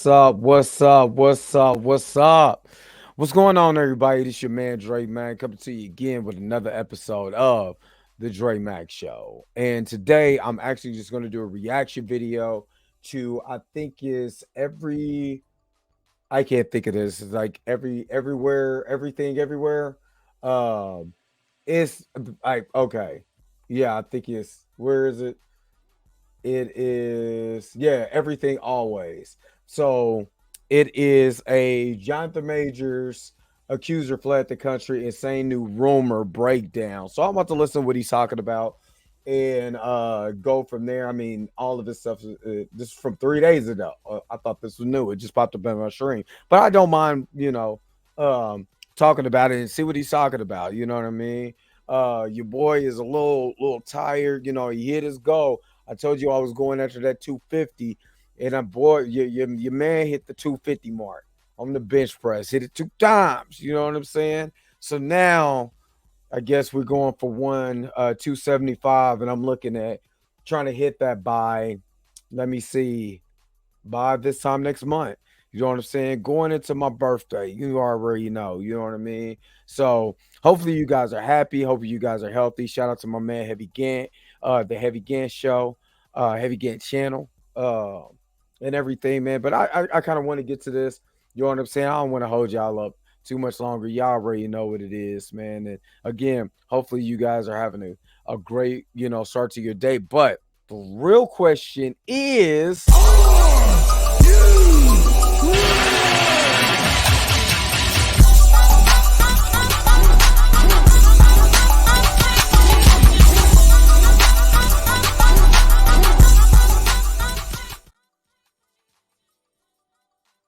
What's up? What's up? What's up? What's up? What's going on, everybody? This your man Dre Mac coming to you again with another episode of the Dre Mac Show. And today I'm actually just going to do a reaction video to I think is every I can't think of this. It's like everywhere, everything everywhere. Um it's I okay. Yeah, I think it's where is it? It is, yeah, everything always. So it is a Jonathan Majors accuser fled the country, insane new rumor breakdown. So I'm about to listen to what he's talking about and go from there. I mean, all of this stuff this is from 3 days ago. I thought this was new. It just popped up in my screen. But I don't mind, um talking about it and see what he's talking about. You know what I mean? Your boy is a little tired. He hit his goal. I told you I was going after that 250, and your man hit the 250 mark on the bench press. Hit it 2 times. You know what I'm saying? So now I guess we're going for 275, and I'm looking at trying to hit that by, let me see, by this time next month. You know what I'm saying? Going into my birthday, you already know. You know what I mean? So hopefully you guys are happy. Hopefully you guys are healthy. Shout out to my man Heavy Gant, the Heavy Gant Show, Heavy Gant channel, and everything, man. But I kind of want to get to this. You know what I'm saying? I don't want to hold y'all up too much longer. Y'all already know what it is, man. And again, hopefully you guys are having a great, start to your day. But the real question is,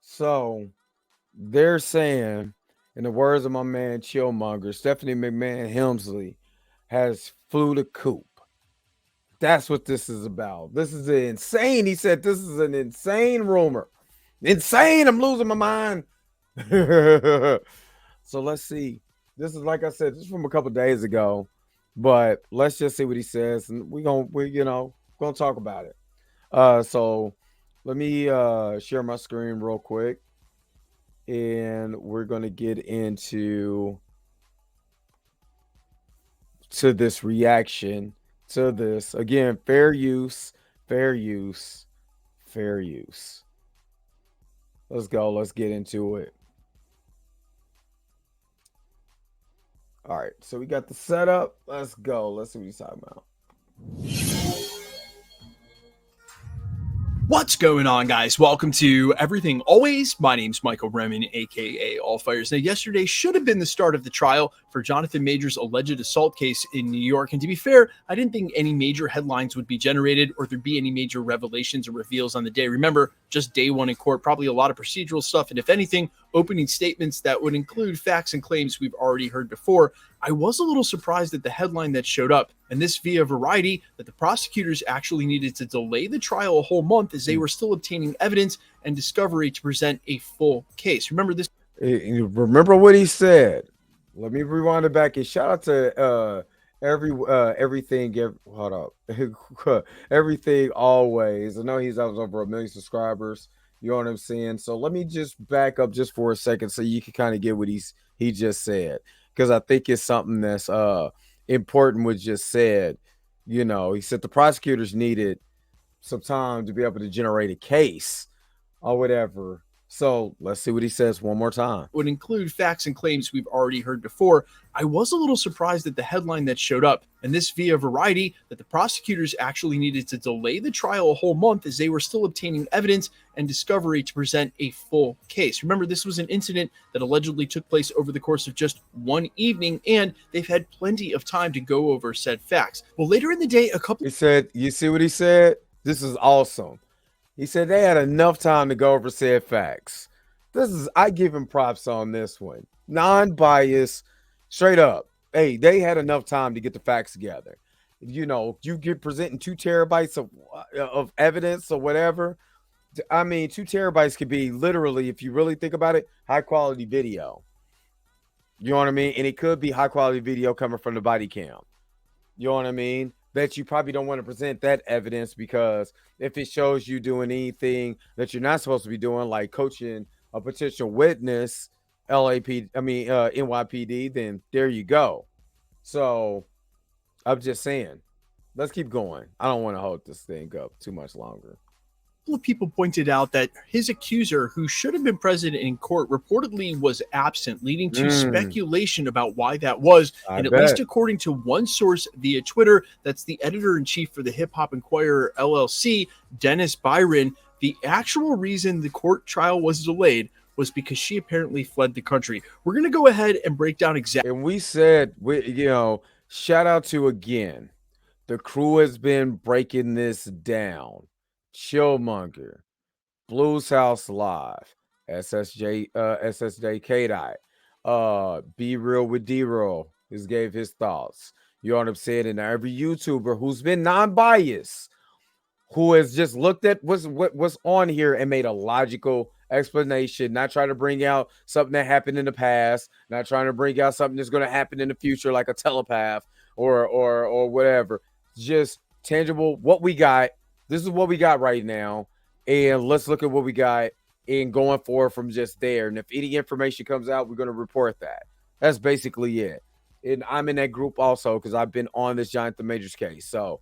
so they're saying, in the words of my man Chillmonger, Stephanie McMahon Helmsley has flew the coop. That's what this is about. This is insane. He said this is an insane rumor. Insane. I'm losing my mind. So let's see. This is, like I said, this is from a couple days ago, but let's just see what he says, and we're gonna talk about it. So let me share my screen real quick, and we're gonna get into this reaction to this again. Fair use, fair use, fair use. Let's go. Let's get into it. All right, so we got the setup. Let's go. Let's see what he's talking about. What's going on, guys? Welcome to Everything Always. My name's Michael Roman, aka All Fires. Now, yesterday should have been the start of the trial for Jonathan Majors' alleged assault case in New York. And to be fair, I didn't think any major headlines would be generated or there'd be any major revelations or reveals on the day. Remember, just day one in court, probably a lot of procedural stuff. And if anything, opening statements that would include facts and claims we've already heard before. I was a little surprised at the headline that showed up, and this via Variety, that the prosecutors actually needed to delay the trial a whole month as they were still obtaining evidence and discovery to present a full case. Remember this? Remember what he said. Let me rewind it back and shout out to everything. Hold up, everything always. I know he's up over 1 million subscribers. You know what I'm saying? So let me just back up just for a second so you can kind of get what he just said, because I think it's something that's important what just said. He said the prosecutors needed some time to be able to generate a case or whatever. So let's see what he says one more time. Would include facts and claims we've already heard before. I was a little surprised at the headline that showed up, and this via Variety, that the prosecutors actually needed to delay the trial a whole month as they were still obtaining evidence and discovery to present a full case. Remember, this was an incident that allegedly took place over the course of just one evening, and they've had plenty of time to go over said facts. Well, later in the day, He said, you see what he said? This is awesome. He said they had enough time to go over said facts. I give him props on this one. Non-biased, straight up. Hey, they had enough time to get the facts together. You get presenting 2 terabytes of evidence or whatever. I mean, 2 terabytes could be literally, if you really think about it, high quality video. You know what I mean? And it could be high quality video coming from the body cam. You know what I mean? that you probably don't want to present that evidence, because if it shows you doing anything that you're not supposed to be doing, like coaching a potential witness, NYPD, then there you go. So I'm just saying, let's keep going. I don't want to hold this thing up too much longer. Of people pointed out that his accuser, who should have been present in court, reportedly was absent, leading to speculation about why that was. And at least according to one source via Twitter, that's the editor-in-chief for the Hip Hop Inquirer LLC, Dennis Byron, the actual reason the court trial was delayed was because she apparently fled the country. We're going to go ahead and break down exactly. And we said, shout out to, again, the crew has been breaking this down. Chillmonger, Blues House Live, SSJ K-Dot, Be Real with D-Roll just gave his thoughts. You know what I'm saying? And every YouTuber who's been non-biased, who has just looked at what's on here and made a logical explanation, not trying to bring out something that happened in the past, not trying to bring out something that's going to happen in the future, like a telepath or whatever. Just tangible, what we got. This is what we got right now, and let's look at what we got and going forward from just there. And if any information comes out, we're going to report that. That's basically it. And I'm in that group also because I've been on this Jonathan Majors case. So,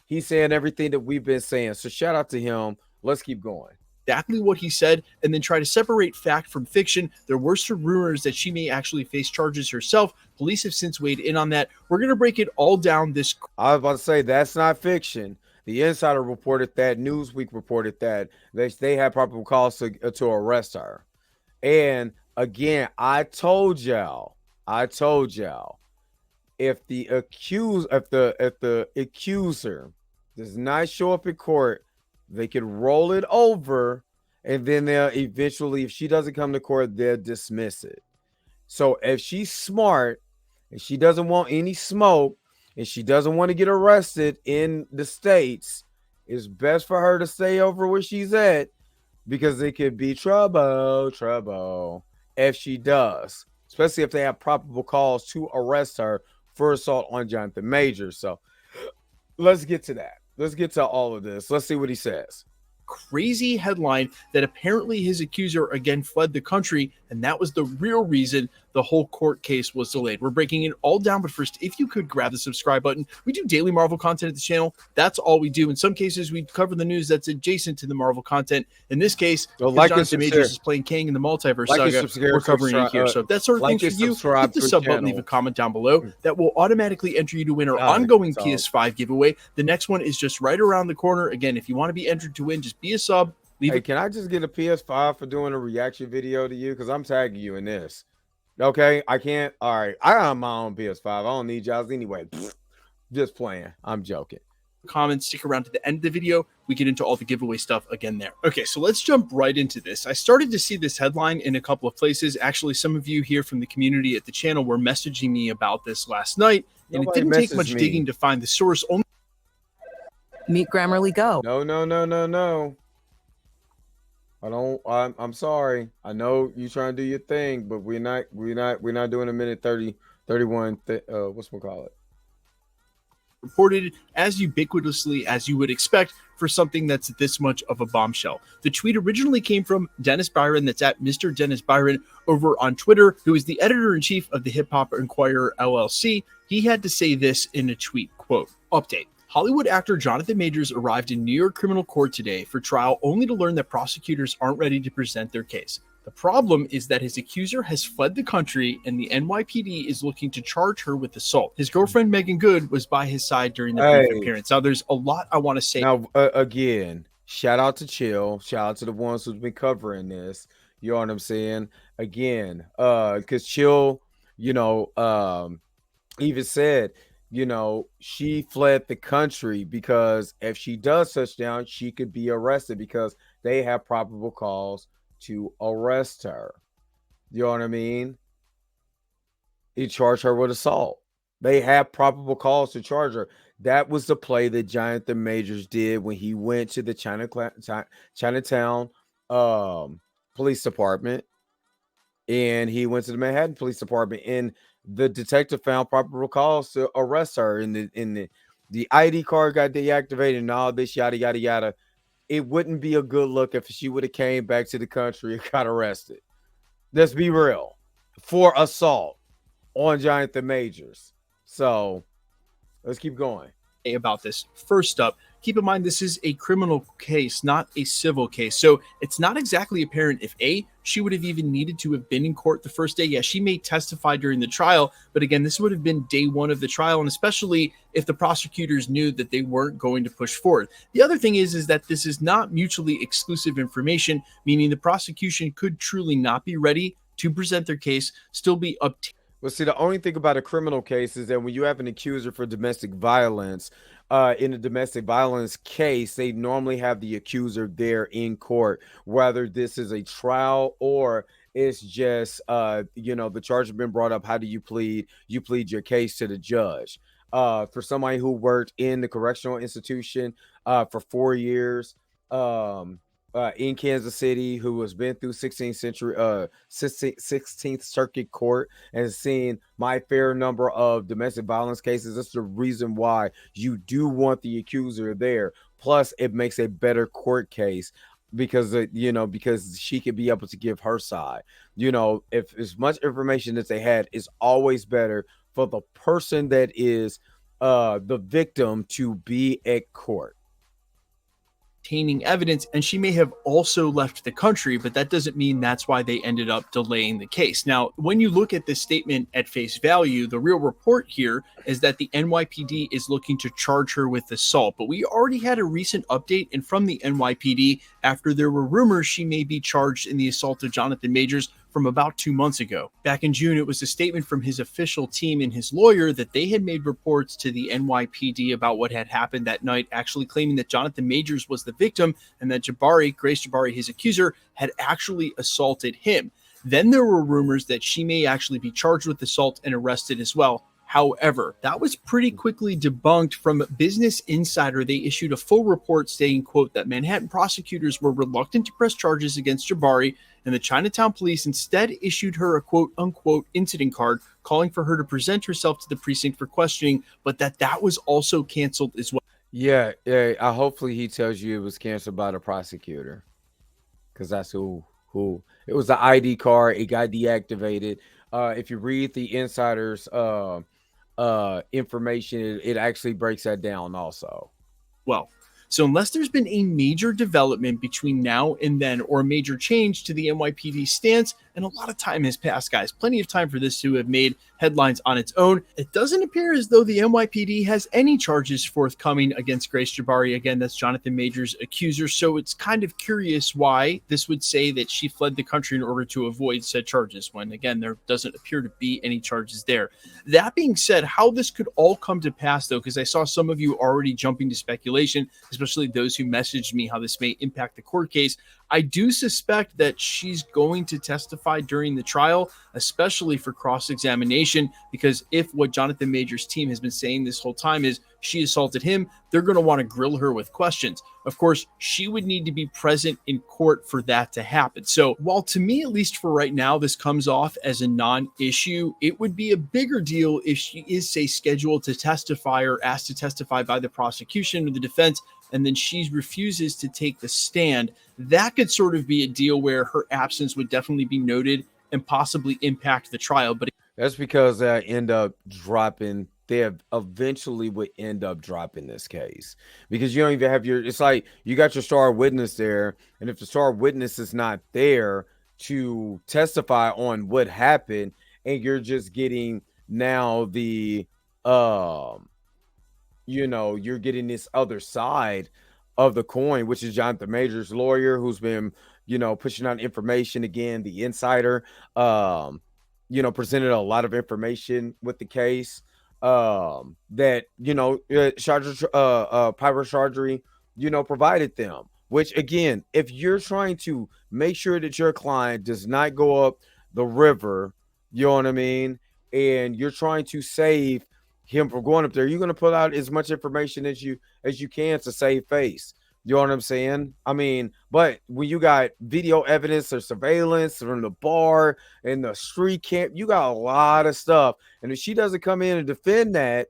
he's saying everything that we've been saying. So shout out to him. Let's keep going. Exactly what he said, and then try to separate fact from fiction. There were some rumors that she may actually face charges herself. Police have since weighed in on that. We're going to break it all down. I was about to say, that's not fiction. The Insider reported that. Newsweek reported that they had probable cause to arrest her. And again, I told y'all, if the accuser does not show up in court, they could roll it over, and then they'll eventually, if she doesn't come to court, they'll dismiss it. So if she's smart and she doesn't want any smoke, and she doesn't want to get arrested in the States, it's best for her to stay over where she's at, because it could be trouble if she does, especially if they have probable cause to arrest her for assault on Jonathan Majors. So let's get to that. Let's get to all of this. Let's see what he says. Crazy headline that apparently his accuser again fled the country, and that was the real reason the whole court case was delayed. We're breaking it all down, but first, if you could grab the subscribe button. We do daily Marvel content at the channel. That's all we do. In some cases, we cover the news that's adjacent to the Marvel content. In this case, Jonathan Majors is playing Kang in the Multiverse Saga. We're covering it here. So if that sort of thing's for you, hit the sub button, leave a comment down below. That will automatically enter you to win our ongoing PS5 giveaway. The next one is just right around the corner. Again, if you want to be entered to win, just be a sub. Can I just get a PS5 for doing a reaction video to you? Because I'm tagging you in this. Okay, I can't. All right, I got my own PS5. I don't need y'all's anyway. Just playing. I'm joking. Comments, stick around to the end of the video. We get into all the giveaway stuff again there. Okay, so let's jump right into this. I started to see this headline in a couple of places. Actually, some of you here from the community at the channel were messaging me about this last night, and it didn't take much digging to find the source. Meet Grammarly Go. No. I'm sorry. I know you trying to do your thing, but we're not doing a minute 31 whatchamacallit. Reported as ubiquitously as you would expect for something that's this much of a bombshell. The tweet originally came from Dennis Byron, that's at Mr. Dennis Byron over on Twitter, who is the editor-in-chief of the Hip Hop Inquirer LLC. He had to say this in a tweet, quote, "Update. Hollywood actor Jonathan Majors arrived in New York criminal court today for trial, only to learn that prosecutors aren't ready to present their case. The problem is that his accuser has fled the country, and the NYPD is looking to charge her with assault. His girlfriend, Megan Good, was by his side during the brief appearance." Now, there's a lot I want to say. Now, again, shout out to Chill. Shout out to the ones who's been covering this. You know what I'm saying? Again, because Chill, even said, she fled the country because if she does touch down, she could be arrested because they have probable cause to arrest her. You know what I mean? He charged her with assault. They have probable cause to charge her. That was the play that Jonathan Majors did when he went to the Chinatown Police Department, and he went to the Manhattan Police Department, and the detective found probable cause to arrest her in the the ID card got deactivated and all this yada yada yada, it wouldn't be a good look if she would have came back to the country and got arrested. Let's be real. For assault on Jonathan Majors. So let's keep going. About this. First up, keep in mind this is a criminal case, not a civil case. So it's not exactly apparent if she would have even needed to have been in court the first day. Yeah, she may testify during the trial, but again, this would have been day one of the trial, and especially if the prosecutors knew that they weren't going to push forward. The other thing is that this is not mutually exclusive information, meaning the prosecution could truly not be ready to present their case, still be obtained. Well, see, the only thing about a criminal case is that when you have an accuser for domestic violence, in a domestic violence case, they normally have the accuser there in court, whether this is a trial or it's just, the charge has been brought up. How do you plead? You plead your case to the judge. For somebody who worked in the correctional institution for 4 years, in Kansas City, who has been through 16th Circuit Court and has seen my fair number of domestic violence cases. That's the reason why you do want the accuser there. Plus, it makes a better court case because because she could be able to give her side. If as much information that they had is always better for the person that is the victim to be at court. Evidence, and she may have also left the country, but that doesn't mean that's why they ended up delaying the case. Now, when you look at this statement at face value, the real report here is that the NYPD is looking to charge her with assault, but we already had a recent update and from the NYPD after there were rumors she may be charged in the assault of Jonathan Majors from about 2 months ago. Back in June, it was a statement from his official team and his lawyer that they had made reports to the NYPD about what had happened that night, actually claiming that Jonathan Majors was the victim and that Grace Jabari, his accuser, had actually assaulted him. Then there were rumors that she may actually be charged with assault and arrested as well. However, that was pretty quickly debunked from Business Insider. They issued a full report stating, quote, that Manhattan prosecutors were reluctant to press charges against Jabari, and the Chinatown police instead issued her a quote unquote incident card calling for her to present herself to the precinct for questioning, but that was also canceled as well. Yeah. Hopefully he tells you it was canceled by the prosecutor, because that's who it was. The ID card. It got deactivated. If you read the insiders information, it actually breaks that down also. Well, so unless there's been a major development between now and then or a major change to the NYPD stance, and a lot of time has passed, guys, plenty of time for this to have made headlines on its own, it doesn't appear as though the NYPD has any charges forthcoming against Grace Jabari. Again, that's Jonathan Majors' accuser. So it's kind of curious why this would say that she fled the country in order to avoid said charges, when again, there doesn't appear to be any charges there. That being said, how this could all come to pass, though, because I saw some of you already jumping to speculation, especially those who messaged me how this may impact the court case. I do suspect that she's going to testify during the trial, especially for cross-examination, because if what Jonathan Majors' team has been saying this whole time is she assaulted him, they're going to want to grill her with questions. Of course, she would need to be present in court for that to happen. So while to me, at least for right now, this comes off as a non-issue, it would be a bigger deal if she is, say, scheduled to testify or asked to testify by the prosecution or the defense, and then she refuses to take the stand. That could sort of be a deal where her absence would definitely be noted and possibly impact the trial. But that's because they end up dropping. They eventually would end up dropping this case because you don't even have it's like you got your star witness there. And if the star witness is not there to testify on what happened, and you're just getting now you're getting this other side of the coin, which is Jonathan Majors' lawyer, who's been, pushing out information again. The insider, presented a lot of information with the case that, Pyro Chargery, provided them, which again, if you're trying to make sure that your client does not go up the river, you know what I mean? And you're trying to save him from going up there, you're going to put out as much information as you can to save face. You know what I'm saying? I mean, but when you got video evidence or surveillance from the bar and the street camp, you got a lot of stuff. And if she doesn't come in and defend that,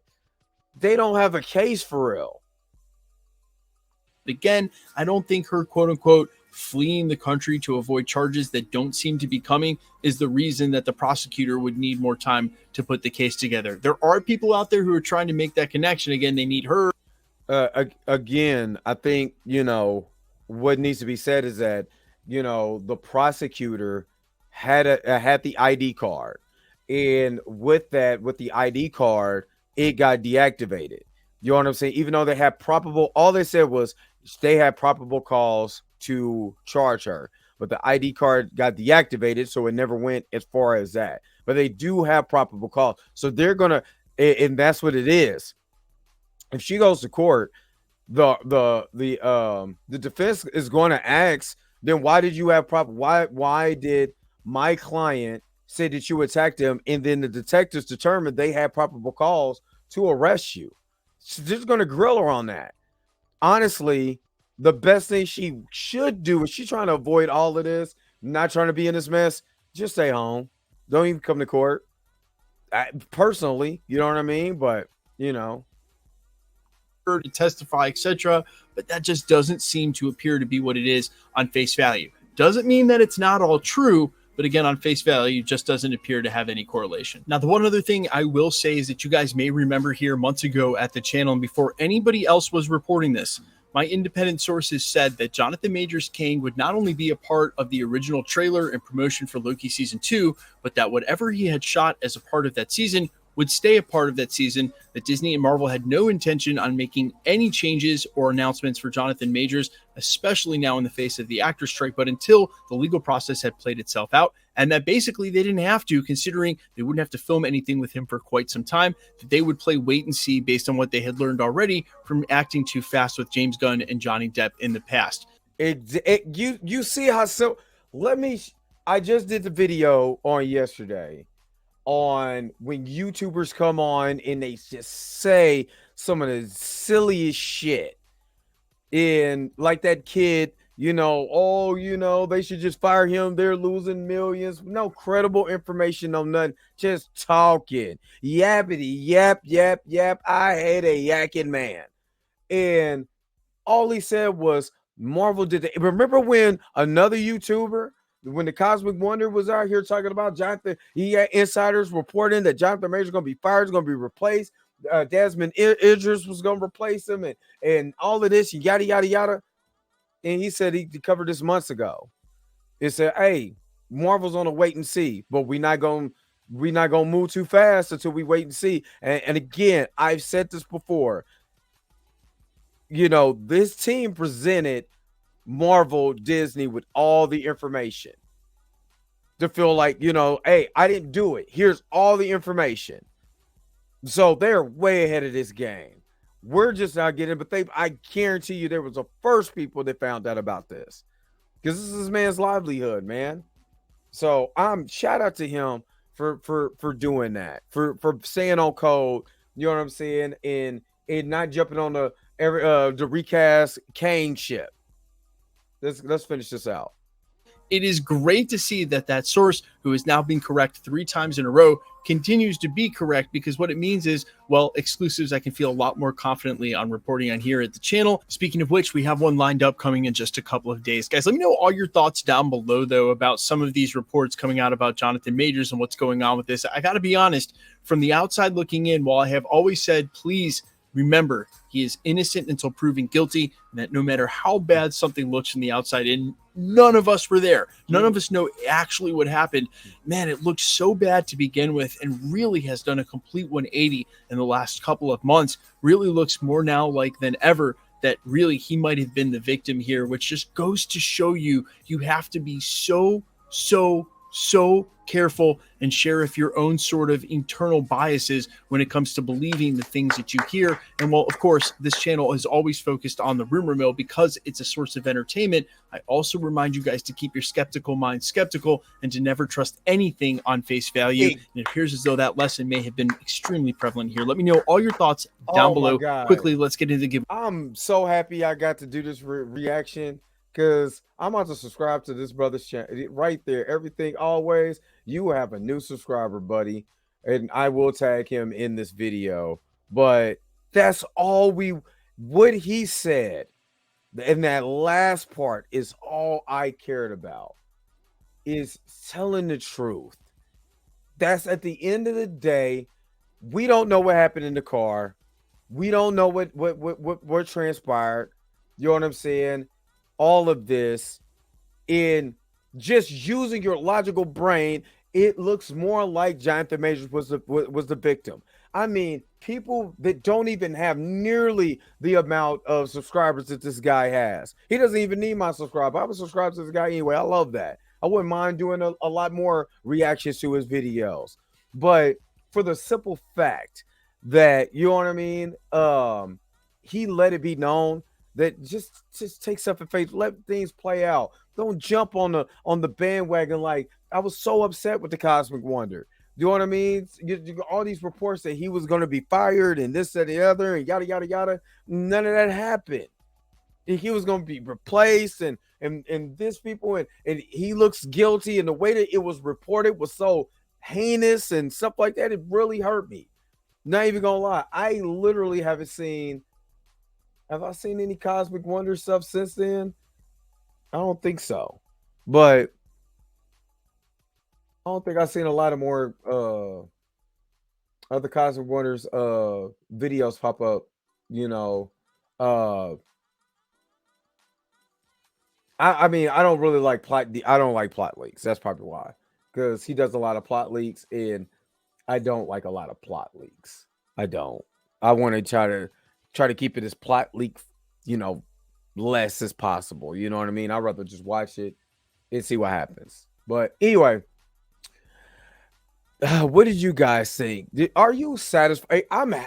they don't have a case for real. Again, I don't think her quote unquote fleeing the country to avoid charges that don't seem to be coming is the reason that the prosecutor would need more time to put the case together. There are people out there who are trying to make that connection. Again, they need her. Again, I think, what needs to be said is that, the prosecutor had the ID card. And with the ID card, it got deactivated. You know what I'm saying? Even though they had all they said was they had probable cause to charge her, but the ID card got deactivated, so it never went as far as that. But they do have probable cause, so they're gonna, and that's what it is. If she goes to court, the defense is going to ask, then why did you have why did my client say that you attacked him, and then the detectives determined they had probable cause to arrest you? She's just going to grill her on that. Honestly, the best thing she should do, is she's trying to avoid all of this, not trying to be in this mess, just stay home. Don't even come to court. Personally, you know what I mean? But, her to testify, etc. But that just doesn't seem to appear to be what it is on face value. Doesn't mean that it's not all true, but again, on face value, just doesn't appear to have any correlation. Now, the one other thing I will say is that you guys may remember here months ago at the channel, and before anybody else was reporting this, my independent sources said that Jonathan Majors-King would not only be a part of the original trailer and promotion for Loki Season 2, but that whatever he had shot as a part of that season would stay a part of that season, that Disney and Marvel had no intention on making any changes or announcements for Jonathan Majors, especially now in the face of the actor strike, but until the legal process had played itself out, and that basically they didn't have to, considering they wouldn't have to film anything with him for quite some time, that they would play wait and see based on what they had learned already from acting too fast with James Gunn and Johnny Depp in the past. You see how I just did the video on yesterday on when YouTubers come on and they just say some of the silliest shit. And like that kid, they should just fire him. They're losing millions. No credible information, no nothing. Just talking. Yappity, yap, yap, yap. I hate a yakking man. And all he said was Marvel did it. Remember when another YouTuber, when the Cosmic Wonder was out here talking about Jonathan, he had insiders reporting that Jonathan Majors is going to be fired, is going to be replaced. Desmond Idris was going to replace him, and all of this, yada, yada, yada. And he said he covered this months ago. It said, hey, Marvel's on a wait and see, but we're not going to move too fast until we wait and see. And again, I've said this before. This team presented Marvel, Disney with all the information to feel like, hey, I didn't do it. Here's all the information. So they're way ahead of this game. We're just not getting it, but I guarantee you there was the first people that found out about this, because this is this man's livelihood, man. So shout out to him for doing that, for staying on code, you know what I'm saying, and not jumping on the recast Kane ship. Let's finish this out. It is great to see that source, who has now been correct 3 times in a row, continues to be correct, because what it means is, well, exclusives I can feel a lot more confidently on reporting on here at the channel. Speaking of which, we have one lined up coming in just a couple of days. Guys, let me know all your thoughts down below, though, about some of these reports coming out about Jonathan Majors and what's going on with this. I got to be honest, from the outside looking in, while I have always said, please remember, he is innocent until proven guilty, and that no matter how bad something looks from the outside in, none of us were there. None of us know actually what happened. Man, it looked so bad to begin with, and really has done a complete 180 in the last couple of months. Really looks more now like than ever that really he might have been the victim here, which just goes to show you have to be so careful and sheriff your own sort of internal biases when it comes to believing the things that you hear. And while, of course, this channel is always focused on the rumor mill because it's a source of entertainment, I also remind you guys to keep your skeptical mind skeptical and to never trust anything on face value. And it appears as though that lesson may have been extremely prevalent here. Let me know all your thoughts down below. Quickly, let's get into the giveaway. I'm so happy I got to do this reaction, because I'm about to subscribe to this brother's channel right there. Everything always. You have a new subscriber, buddy, and I will tag him in this video. But That's all what he said in that last part is all I cared about, is telling the truth. That's at the end of the day, we don't know what happened in the car. We don't know what transpired. You know what I'm saying? All of this, in just using your logical brain, it looks more like Jonathan Majors was the victim. I mean, people that don't even have nearly the amount of subscribers that this guy has. He doesn't even need my subscribe. I would subscribe to this guy anyway. I love that. I wouldn't mind doing a lot more reactions to his videos. But for the simple fact that, you know what I mean, he let it be known that just take stuff in faith, let things play out. Don't jump on the bandwagon. Like, I was so upset with the Cosmic Wonder. You know what I mean? All these reports that he was going to be fired and this, that, the other, and yada, yada, yada. None of that happened. He was going to be replaced and this people, and he looks guilty. And the way that it was reported was so heinous and stuff like that. It really hurt me. Not even going to lie. I literally haven't seen, have I seen any Cosmic Wonder stuff since then? I don't think so. But I don't think I've seen a lot of more other Cosmic Wonders videos pop up, you know. I mean, I don't really like I don't like plot leaks. That's probably why. Because he does a lot of plot leaks, and I don't like a lot of plot leaks. I don't. I want to try to keep it as plot leak, you know, less as possible. You know what I mean? I'd rather just watch it and see what happens. But anyway, what did you guys think? Are you satisfied?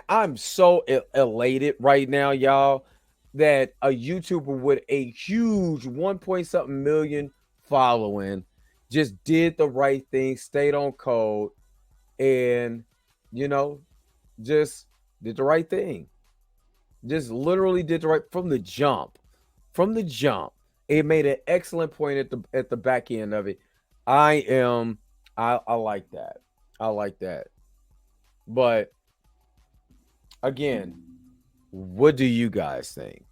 I'm so elated right now, y'all, that a YouTuber with a huge 1 point something million following just did the right thing, stayed on code, and, you know, just did the right thing. Just literally did the right from the jump. From the jump, it made an excellent point at the back end of it. I like that. I like that. But again, what do you guys think?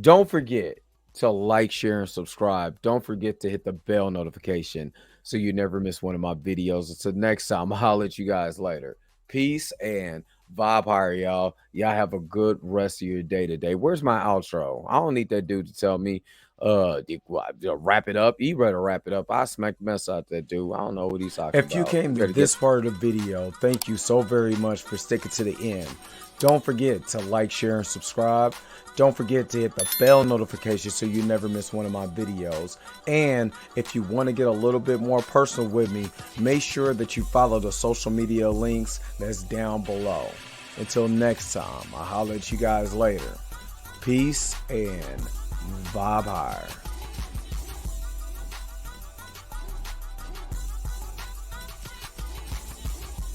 Don't forget to like, share, and subscribe. Don't forget to hit the bell notification so you never miss one of my videos. Until next time, I'll holler at you guys later. Peace and vibe higher, y'all. Y'all have a good rest of your day today. Where's my outro? I don't need that dude to tell me wrap it up. He better wrap it up. I smacked the mess out that dude. I don't know what he's talking about. If you came to this part of the video, thank you so very much for sticking to the end. Don't forget to like, share, and subscribe. Don't forget to hit the bell notification so you never miss one of my videos. And if you want to get a little bit more personal with me, make sure that you follow the social media links that's down below. Until next time, I'll holler at you guys later. Peace and vibe higher.